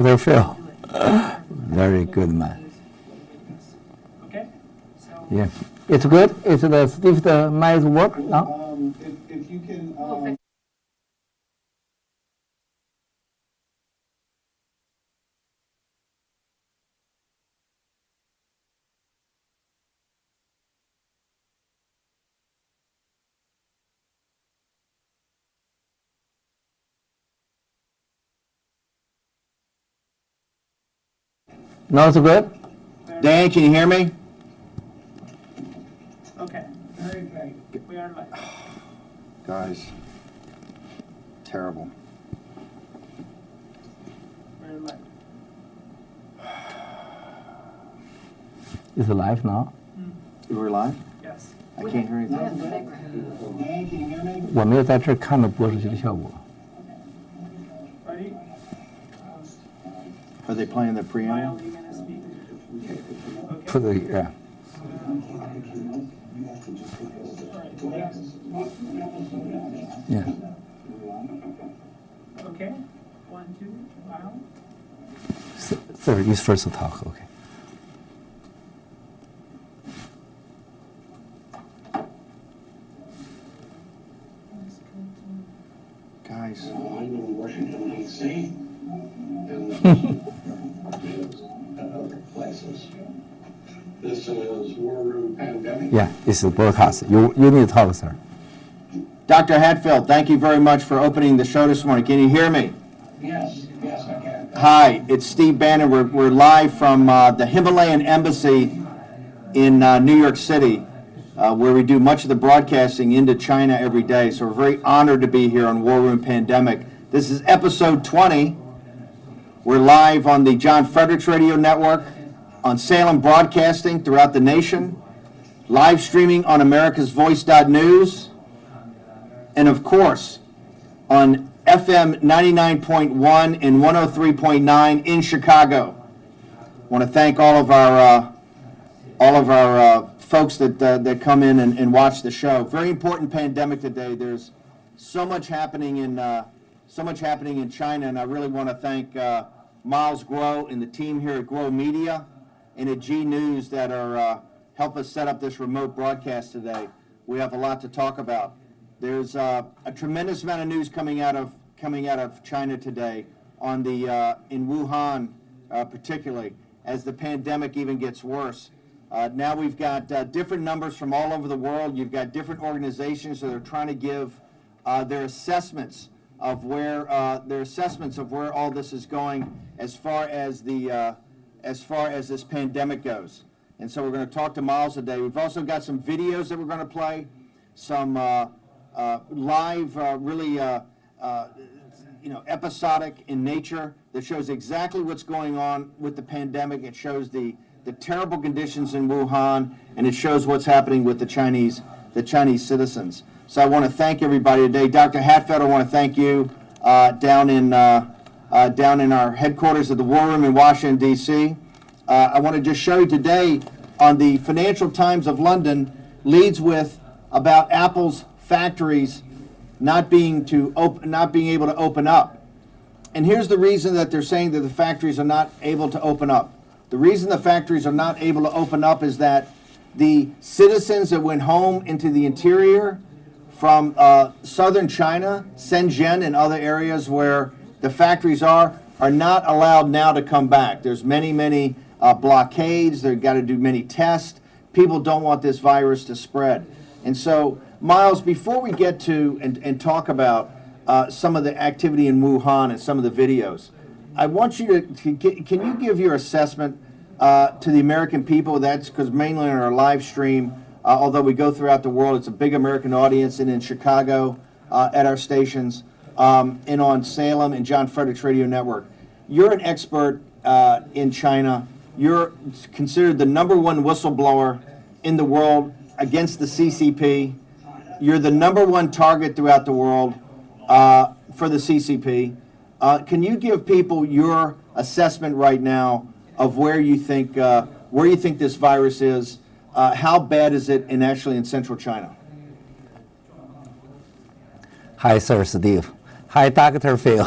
Dr. Phil. Very good man. Okay. So Yeah. It's good? Is the Steve the mic work now? If you can. No, it's good? Dan, can you hear me? okay. Very great. We are live. Guys, terrible. We're live. Is it live now? We're live? Yes. I can't hear anything. Dan, can you hear me? 我没有在这儿看到播出去的效果。 Ready? Are they playing the preamble? Miles, you gonna speak? Okay. Put the, yeah. Yeah. Okay. 1, 2, Miles. Third is first talk, okay. Guys, I'm in Washington, D.C. and other places. This is War Room Pandemic. Yeah, it's a broadcast. You need to talk, sir. Dr. Hatfield, thank you very much for opening the show this morning. Can you hear me? Yes, I can. Hi, it's Steve Bannon. We're live from the Himalayan Embassy in New York City, where we do much of the broadcasting into China every day. So we're very honored to be here on War Room Pandemic. This is episode 20. We're live on the John Fredericks Radio Network, on Salem Broadcasting throughout the nation, live streaming on America's Voice.news, and of course, on FM 99.1 and 103.9 in Chicago. I want to thank all of our folks that come in and watch the show. Very important pandemic today. There's so much happening in China, and I really want to thank Miles Grow and the team here at Grow Media and at G News that are help us set up this remote broadcast today. We have a lot to talk about. There's a tremendous amount of news coming out of China today on the in Wuhan, particularly as the pandemic even gets worse. Now we've got different numbers from all over the world. You've got different organizations that are trying to give their assessments of where all this is going as far as this pandemic goes. And so we're going to talk to Miles today. We've also got some videos that we're going to play, some live, really episodic in nature that shows exactly what's going on with the pandemic. It shows the terrible conditions in Wuhan, and it shows what's happening with the Chinese citizens. So I want to thank everybody today. Dr. Hatfield, I want to thank you down in our headquarters at the War Room in Washington, D.C. I want to just show you today on the Financial Times of London leads with about Apple's factories not being able to open up. And here's the reason that they're saying that the factories are not able to open up. The reason the factories are not able to open up is that the citizens that went home into the interior from southern China, Shenzhen, and other areas where the factories are not allowed now to come back. There's many blockades. They've got to do many tests. People don't want this virus to spread. And so, Miles, before we get to and talk about some of the activity in Wuhan and some of the videos, I want you to can you give your assessment to the American people? That's because mainly on our live stream, although we go throughout the world, it's a big American audience, and in Chicago at our stations, and on Salem and John Fredericks Radio Network. You're an expert in China. You're considered the #1 whistleblower in the world against the CCP. You're the #1 target throughout the world for the CCP. Can you give people your assessment right now of where you think this virus is? How bad is it actually in central China? Hi, Sir Steve. Hi, Dr. Phil.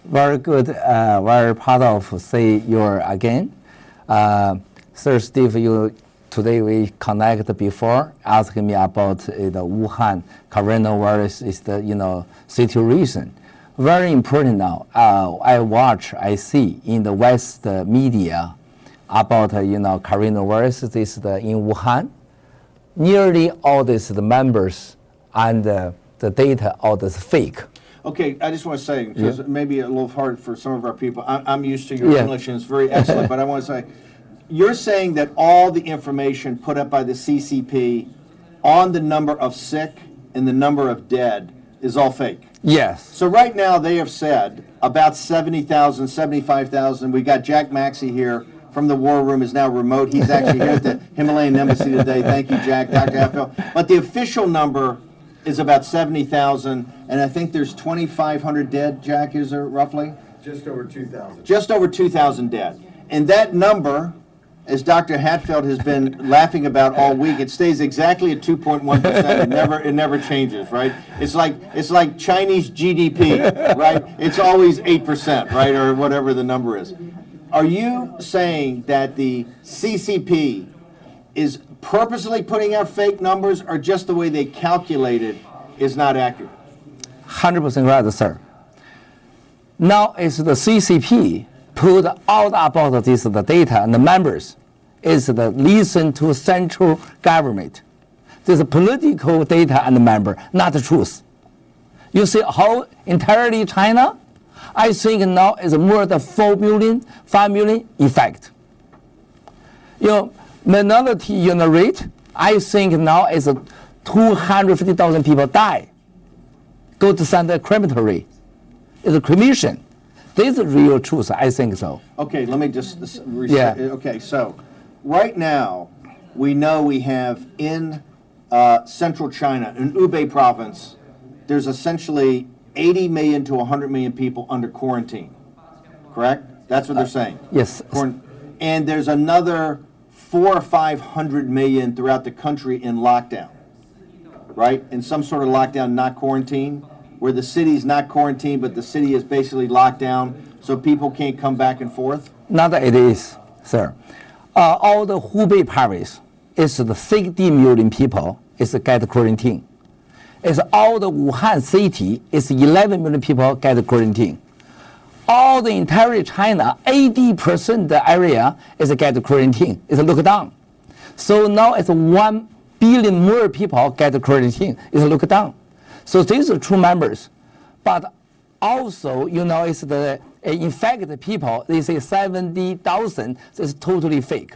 Very good. Very proud of say your again. Sir Steve, today we connect before asking me about the Wuhan coronavirus is the situation. Very important now. I see in the West media about coronavirus. This in Wuhan. Nearly all these the members and the data all this fake. Okay, I just want to say, because maybe a little hard for some of our people, I'm used to your English and it's very excellent, but I want to say, you're saying that all the information put up by the CCP on the number of sick and the number of dead is all fake? Yes. So right now they have said about 70,000, 75,000. We got Jack Maxey here from the War Room, is now remote. He's actually here at the Himalayan Embassy today. Thank you, Jack, Dr. Hatfield. But the official number is about 70,000, and I think there's 2,500 dead, Jack, is there roughly? Just over 2,000. Just over 2,000 dead. And that number, as Dr. Hatfield has been laughing about all week, it stays exactly at 2.1%. It never changes, right? It's like Chinese GDP, right? It's always 8%, right, or whatever the number is. Are you saying that the CCP is purposely putting out fake numbers, or just the way they calculate it is not accurate? 100% right, sir. Now it's the CCP put out about this the data and the members is the listen to central government. This political data and the member, not the truth. You see how entirely China, I think now is more than 4 million, 5 million effect. Minority rate, I think now is 250,000 people die. Go to send a crematory. It's a cremation. This is real truth, I think so. Okay, let me just reset. Okay, so right now, we know we have in central China, in Hubei province, there's essentially 80 million to 100 million people under quarantine, correct? That's what they're saying. Yes. And there's another 400 or 500 million throughout the country in lockdown, right? In some sort of lockdown, not quarantine, where the city's not quarantined, but the city is basically locked down, so people can't come back and forth? Not that it is, sir. All the Hubei province is the 60 million people is get quarantine. It's all the Wuhan city is 11 million people get quarantine. All the entire China, 80% the area is get quarantine, is lockdown. So now it's 1 billion more people get quarantine, is lockdown. So these are true numbers. But also, it's the infected people, they say 70,000, this is totally fake.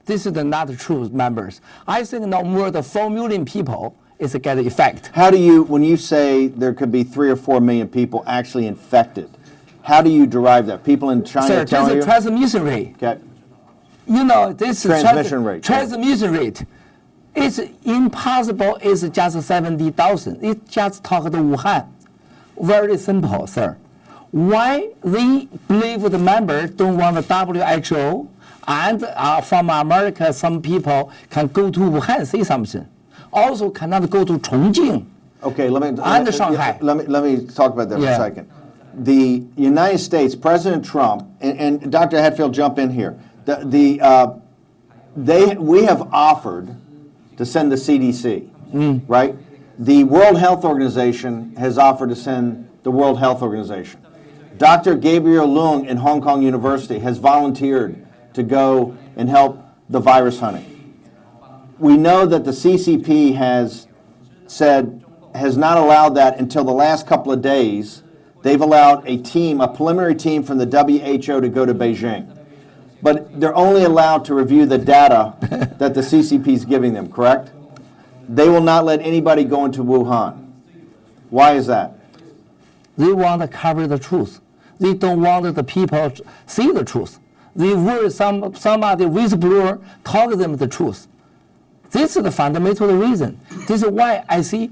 This is not true numbers. I think now more than 4 million people is get effect. How do you, when you say there could be 3 or 4 million people actually infected, how do you derive that? People in China Sir, tell this you? is transmission rate. Okay. This Transmission rate. Transmission rate. It's impossible. It's just 70,000. It just talk to Wuhan. Very simple, sir. Why they believe the members don't want the WHO and from America, some people can go to Wuhan, say something. Also cannot go to Chongqing. Okay, let me Shanghai. Let me talk about that for a second. The United States, President Trump, and Dr. Hatfield, jump in here. We have offered to send the CDC, right? The World Health Organization has offered to send the World Health Organization. Dr. Gabriel Leung in Hong Kong University has volunteered to go and help the virus hunting. We know that the CCP has not allowed that until the last couple of days. They've allowed a preliminary team from the WHO to go to Beijing. But they're only allowed to review the data that the CCP is giving them, correct? They will not let anybody go into Wuhan. Why is that? They want to cover the truth. They don't want the people to see the truth. They worry some of the whistleblower tell them the truth. This is the fundamental reason. This is why I see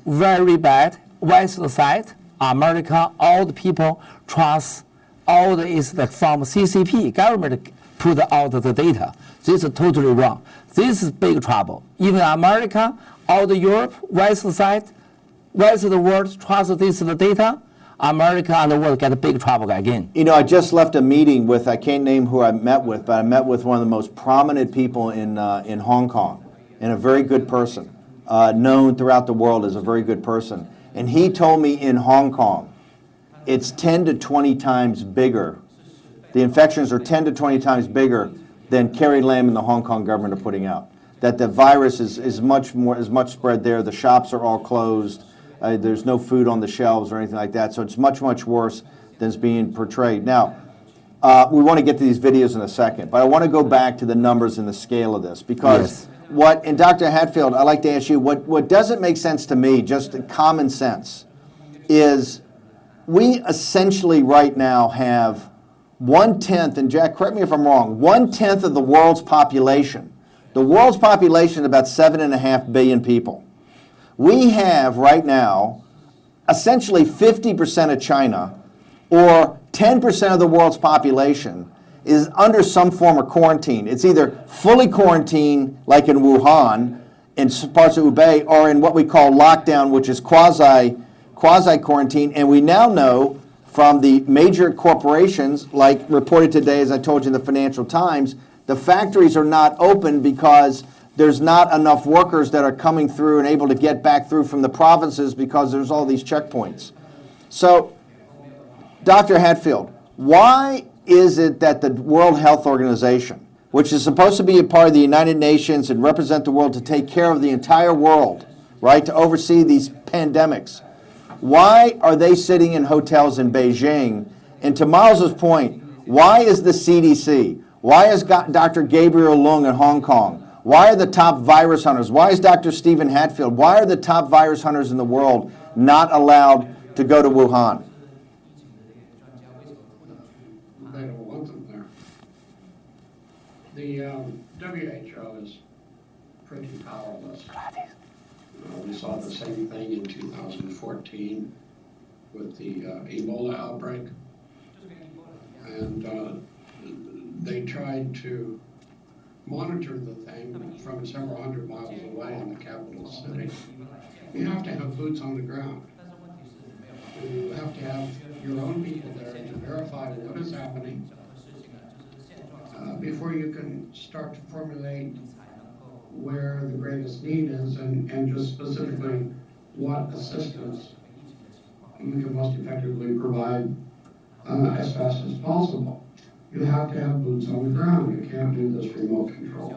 very bad West side, America, all the people trust all the is the from CCP government put out the data. This is totally wrong. This is big trouble. Even America, all the Europe, West side, rest of the world trust this the data. America and the world get big trouble again. You know, I just left a meeting with, I can't name who I met with, but I met with one of the most prominent people in Hong Kong, and a very good person, known throughout the world as a very good person. And he told me in Hong Kong, it's 10 to 20 times bigger. The infections are 10 to 20 times bigger than Carrie Lam and the Hong Kong government are putting out. That the virus is much spread there. The shops are all closed. There's no food on the shelves or anything like that. So it's much, much worse than it's being portrayed. Now, we want to get to these videos in a second, but I want to go back to the numbers and the scale of this, because and Dr. Hatfield, I'd like to ask you, what doesn't make sense to me, just common sense, is we essentially right now have 1/10, and Jack, correct me if I'm wrong, 1/10 of the world's population. The world's population is about 7.5 billion people. We have right now essentially 50% of China, or 10% of the world's population, is under some form of quarantine. It's either fully quarantined, like in Wuhan, in parts of Hubei, or in what we call lockdown, which is quasi-quarantine. And we now know from the major corporations, like reported today, as I told you in the Financial Times, the factories are not open because there's not enough workers that are coming through and able to get back through from the provinces because there's all these checkpoints. So, Dr. Hatfield, why is it that the World Health Organization, which is supposed to be a part of the United Nations and represent the world to take care of the entire world, right, to oversee these pandemics, why are they sitting in hotels in Beijing? And to Miles's point, why is the CDC, why is Dr. Gabriel Leung in Hong Kong, why are the top virus hunters, why is Dr. Stephen Hatfield, why are the top virus hunters in the world not allowed to go to Wuhan? They don't want them there. The WHO is pretty powerless. We saw the same thing in 2014 with the Ebola outbreak. And they tried to monitor the thing from several hundred miles away in the capital city. You have to have boots on the ground. You have to have your own people there to verify what is happening before you can start to formulate where the greatest need is and just specifically what assistance you can most effectively provide as fast as possible. You have to have boots on the ground. You can't do this remote control.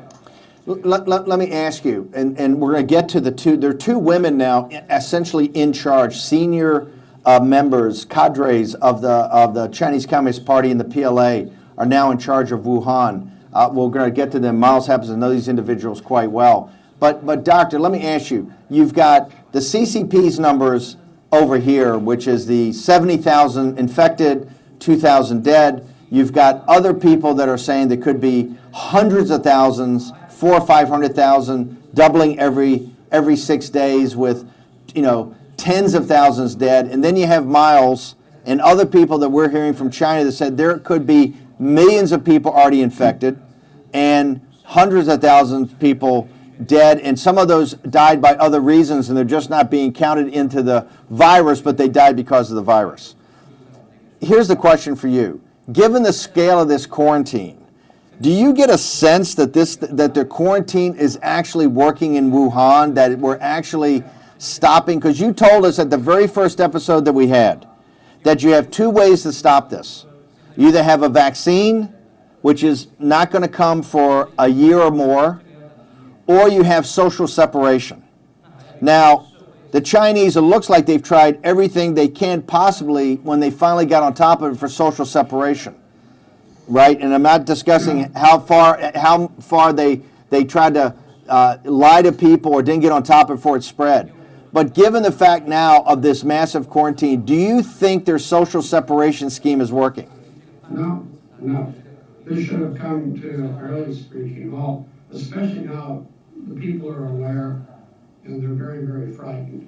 Let me ask you, and we're going to get to there are two women now essentially in charge, senior members, cadres of the Chinese Communist Party and the PLA are now in charge of Wuhan. We're going to get to them. Miles happens to know these individuals quite well. But doctor, let me ask you, you've got the CCP's numbers over here, which is the 70,000 infected, 2,000 dead. You've got other people that are saying there could be hundreds of thousands, 400,000 or 500,000, doubling every 6 days, with, you know, tens of thousands dead. And then you have Miles and other people that we're hearing from China that said there could be millions of people already infected and hundreds of thousands of people dead, and some of those died by other reasons and they're just not being counted into the virus, but they died because of the virus. Here's the question for you. Given the scale of this quarantine, do you get a sense that the quarantine is actually working in Wuhan, that we're actually stopping? Because you told us at the very first episode that we had that you have two ways to stop this. You either have a vaccine, which is not going to come for a year or more, or you have social separation. Now, the Chinese, it looks like they've tried everything they can possibly when they finally got on top of it for social separation, right? And I'm not discussing how far they tried to lie to people or didn't get on top of it before it spread. But given the fact now of this massive quarantine, do you think their social separation scheme is working? No. This should have come to a fairly screeching halt, especially now the people are aware and they're very, very frightened.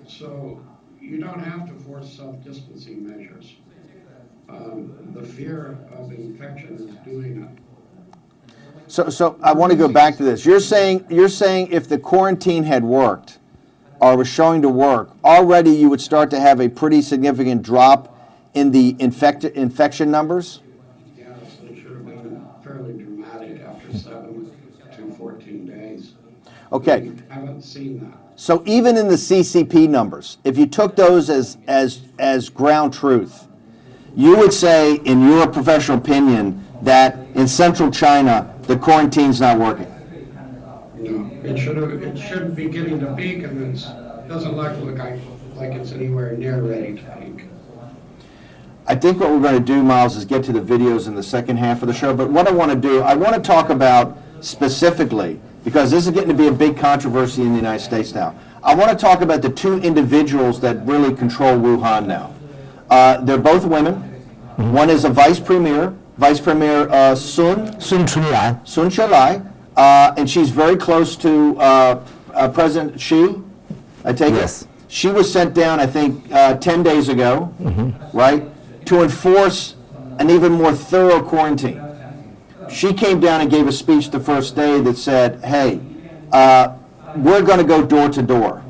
So you don't have to force self-distancing measures. The fear of infection is doing it. So I want to go back to this. You're saying if the quarantine had worked, are showing to work, already you would start to have a pretty significant drop in the infection numbers? Yes, it should have been fairly dramatic after 7 to 14 days. Okay. We haven't seen that. So even in the CCP numbers, if you took those as ground truth, you would say, in your professional opinion, that in central China, the quarantine's not working. No, it shouldn't be getting to peak, and it doesn't look like it's anywhere near ready to peak. I think what we're going to do, Miles, is get to the videos in the second half of the show. But what I want to do, I want to talk about specifically, because this is getting to be a big controversy in the United States now. I want to talk about the two individuals that really control Wuhan now. They're both women. One is a Vice Premier Sun Chulai, and she's very close to President Xi, I take Yes. it? She was sent down, I think, 10 days ago, right, to enforce an even more thorough quarantine. She came down and gave a speech the first day that said, hey, we're going to go door to door.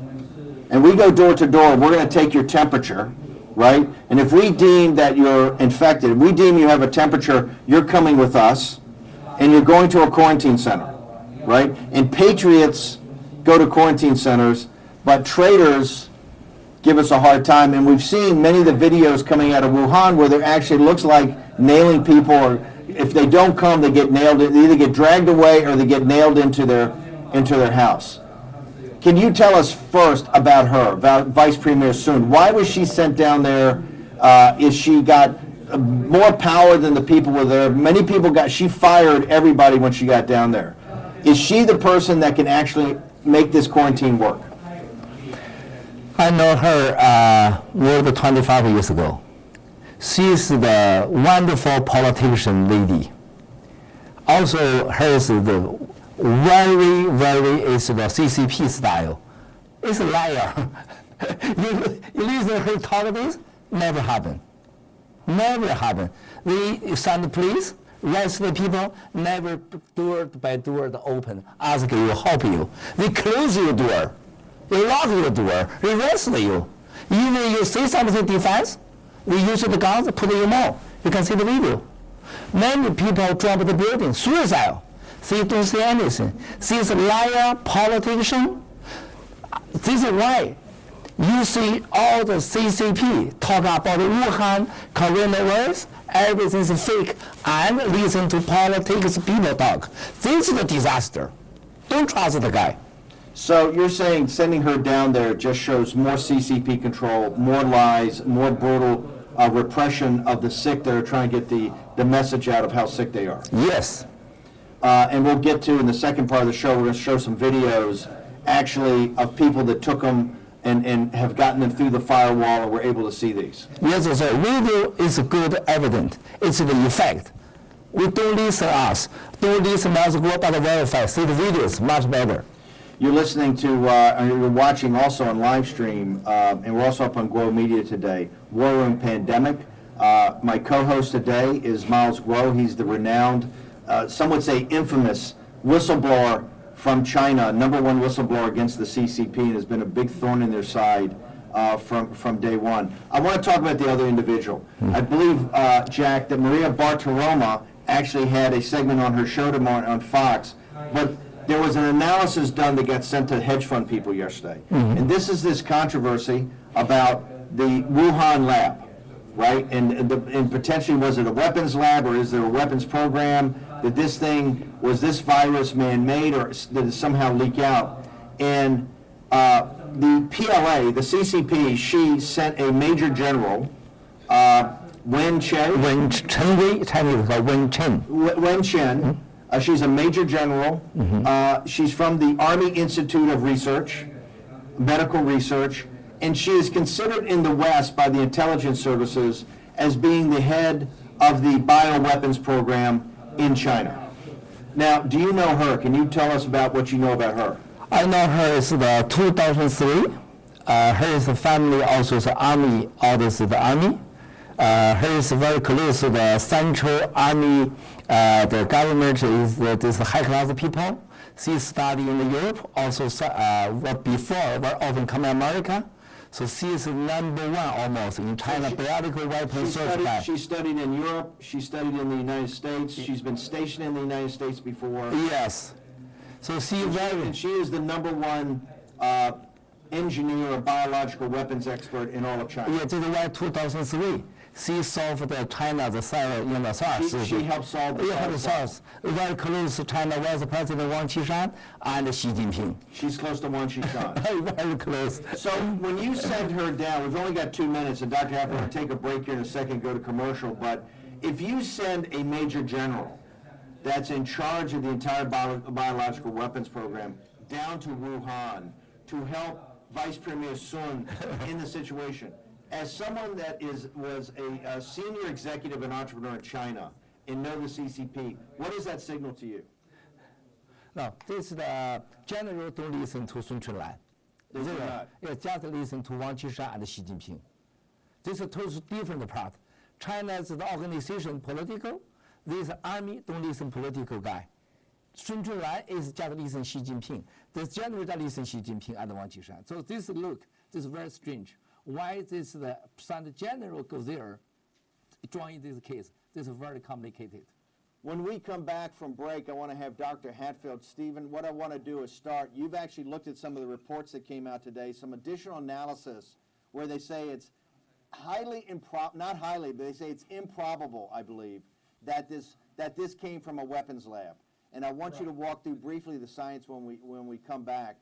And we go door to door, we're going to take your temperature, right? And if we deem that you're infected, if we deem you have a temperature, you're coming with us, and you're going to a quarantine center, right? And patriots go to quarantine centers, but traitors give us a hard time. And we've seen many of the videos coming out of Wuhan where there actually looks like nailing people, or if they don't come, they get nailed. They either get dragged away or they get nailed into their house. Can you tell us first about her, about Vice Premier Sun? Why was she sent down there? Is she got more power than the people were there? Many people she fired everybody when she got down there. Is she the person that can actually make this quarantine work? I know her more than 25 years ago. She's the wonderful politician lady. Also, hers is the very is the CCP style. It's a liar. you listen to her talk this, never happen. Never happen. They send the police, arrest the people, never door by door open, ask you, help you. They close your door. They lock your door, they arrest you. Even you say something defense, they use the guns, put in your mouth. You can see the video. Many people drop the building, suicide. They don't say anything. She's a liar, politician. This is why you see all the CCP talk about Wuhan, coronavirus, everything is fake, and listen to politics people talk. This is a disaster. Don't trust the guy. So you're saying sending her down there just shows more CCP control, more lies, more brutal repression of the sick that are trying to get the message out of how sick they are. Yes. And we'll get to, in the second part of the show, we're going to show some videos actually of people that took them and have gotten them through the firewall, and we're able to see these. Yes, sir. Video is good evidence. It's the effect. We don't listen us. Don't listen us go but verify. See the videos much better. You're listening to, you're watching also on live stream, and we're also up on Guo Media today, War Room Pandemic. My co-host today is Miles Guo. He's the renowned, some would say infamous, whistleblower from China, #1 whistleblower against the CCP, and has been a big thorn in their side from day one. I want to talk about the other individual. I believe, Jack, that Maria Bartiromo actually had a segment on her show tomorrow on Fox, but there was an analysis done that got sent to hedge fund people yesterday. And this is this controversy about the Wuhan lab, right? And potentially, was it a weapons lab, or is there a weapons program? That this thing, was this virus man-made, or did it somehow leak out? And the PLA, the CCP, she sent a major general, Wen Chen. Wen Chen, Chinese called Wen Chen. Wen Chen. She's a major general. She's from the Army Institute of Research, medical research, and she is considered in the West by the intelligence services as being the head of the bioweapons program in China. Now, do you know her? Can you tell us about what you know about her? I know her is the 2003. Her is the family also is the army, all this is the army. Her is very close to the Central Army. The government is this high class people. She studied in Europe, also before were often come to America. So she is number one almost in China biological weapon research lab. She studied in Europe. She studied in the United States. She's been stationed in the United States before. Yes. So And she is the number one engineer or biological weapons expert in all of China. Yeah, this is why 2003. She solved the China the SARS. She helped solve the SARS. Very close to China Vice President Wang Qishan and Xi Jinping. She's close to Wang Qishan. Very close. So when you send her down, we've only got 2 minutes, and Dr. Hafner will take a break here in a second, go to commercial, but if you send a major general that's in charge of the entire biological weapons program down to Wuhan to help Vice Premier Sun in the situation, as someone that was a senior executive and entrepreneur in China and know the CCP, what does that signal to you? No, this is the general don't listen to Sun Chunlan. They do not. Yeah, just listen to Wang Qishan and Xi Jinping. This is a totally different part. China is the organization political. This army don't listen political guy. Sun Chunlan is just listen Xi Jinping. The general just listen Xi Jinping and Wang Qishan. So this is very strange. Why this the Sun General goes there, join this case? This is very complicated. When we come back from break, I want to have Dr. Hatfield. Stephen, what I want to do is start. You've actually looked at some of the reports that came out today, some additional analysis where they say it's not highly, but they say it's improbable, I believe, that this came from a weapons lab. And I want you to walk through briefly the science when we come back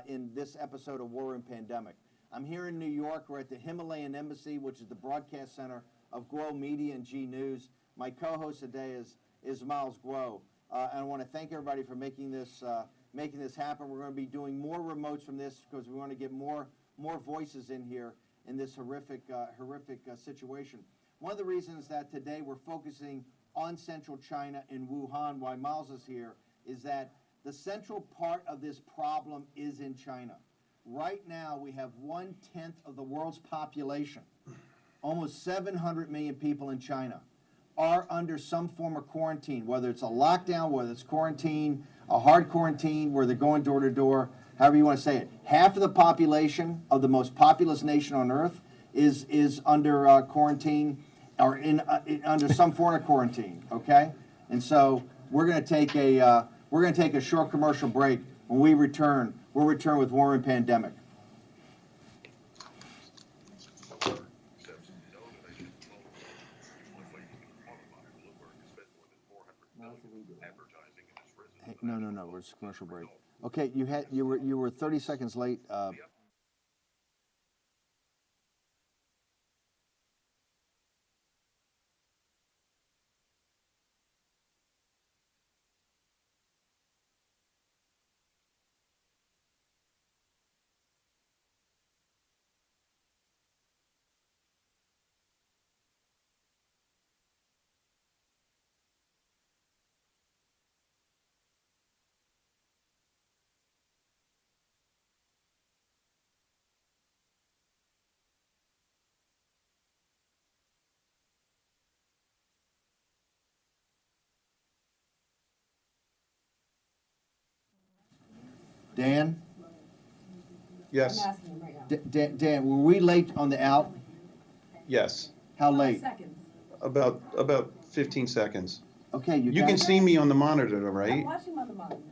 in this episode of War Room Pandemic. I'm here in New York. We're at the Himalayan Embassy, which is the broadcast center of Guo Media and G News. My co-host today is Miles Guo. And I want to thank everybody for making this happen. We're going to be doing more remotes from this because we want to get more voices in here in this horrific situation. One of the reasons that today we're focusing on central China in Wuhan, why Miles is here, is that the central part of this problem is in China. Right now, we have 1/10 of the world's population, almost 700 million people in China, are under some form of quarantine, whether it's a lockdown, whether it's quarantine, a hard quarantine, where they're going door to door, however you want to say it. Half of the population of the most populous nation on earth is under quarantine or under some form of quarantine. Okay, and so we're going to take a short commercial break. When we return, we'll return with War Room Pandemic. Hey, no, we're just commercial break. Okay, you were 30 seconds late. Dan? Yes. I'm asking him right now. Dan, were we late on the out? Yes. How 5 late? seconds. About 15 seconds. Okay, You can see me on the monitor, I'm right? watching him on the monitor.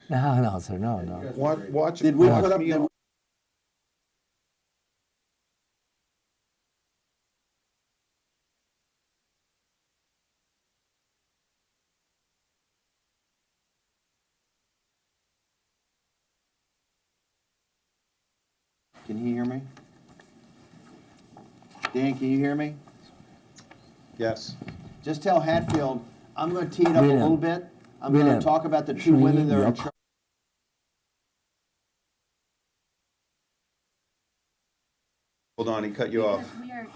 No, sir, no. Watch. Did we watch put up me the? on- Can he hear me? Dan, can you hear me? Yes. Just tell Hatfield, I'm going to tee it up a William. little bit. I'm going William. to talk about the two women that are in Yep. charge. Hold on, he cut you off. Because we are